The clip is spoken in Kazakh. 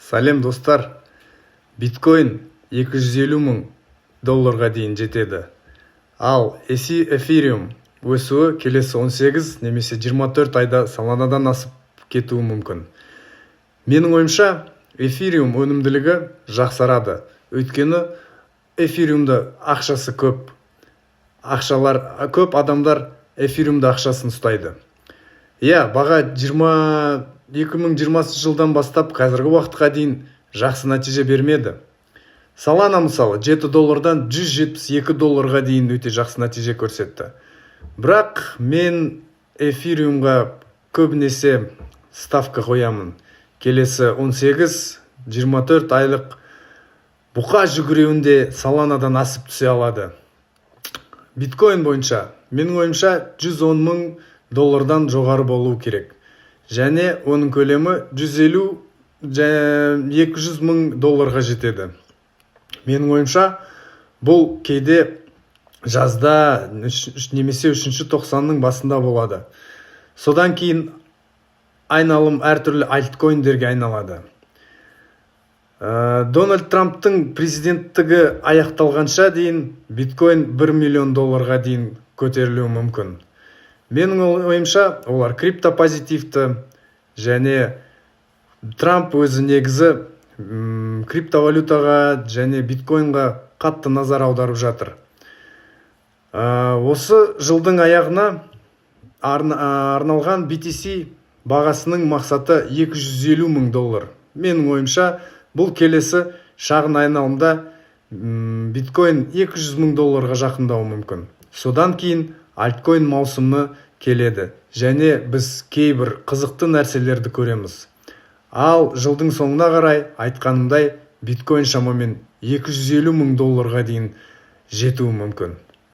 Салем достар, биткоин 250 мың долларға дейін жетеді. Ал эфириум өсуі келесі 18 немесе 24 айда Соланадан асып кетуі мүмкін. Менің ойымша, эфириум өнімділігі жақсарады. Өйткені эфириумда ақшасы көп. Көп адамдар эфириумда ақшасын ұстайды. Баға 2020 жылдан бастап қазіргі уақытқа дейін жақсы нәтиже бермеді. Солана мысалы 7 доллардан 172 долларға дейін өте жақсы нәтиже көрсетті. Бірақ мен эфириумға көбінесе ставка қоямын. Келесі 18-24 айлық бұқа жүгіреуінде Соланадан асып түсе алады. Биткоин бойынша, менің ойымша 110 мың доллардан жоғары болуы керек. Және оның көлемі 150-200 мың долларға жетеді. Менің ойымша, бұл кейде жазда немесе 3-ші тоқсанның басында болады. Содан кейін айналым әртүрлі альткоиндерге айналады. Дональд Трамптың президенттігі аяқталғанша дейін биткоин 1 миллион долларға дейін көтерілуі мүмкін. Менің ойымша, олар криптопозитивті және Трамп өзі негізі криптовалютаға және биткоинға қатты назар аударып жатыр. Осы жылдың аяғына арналған BTC бағасының мақсаты 250 мың доллар. Менің ойымша, бұл келесі шағын айналымда биткоин 200 мың долларға жақындауы мүмкін. Содан кейін альткоин маусымы келеді және біз кейбір қызықты нәрселерді көреміз. Ал жылдың соңына қарай айтқанымдай биткоин шамамен 250 мың долларға дейін жетуі мүмкін.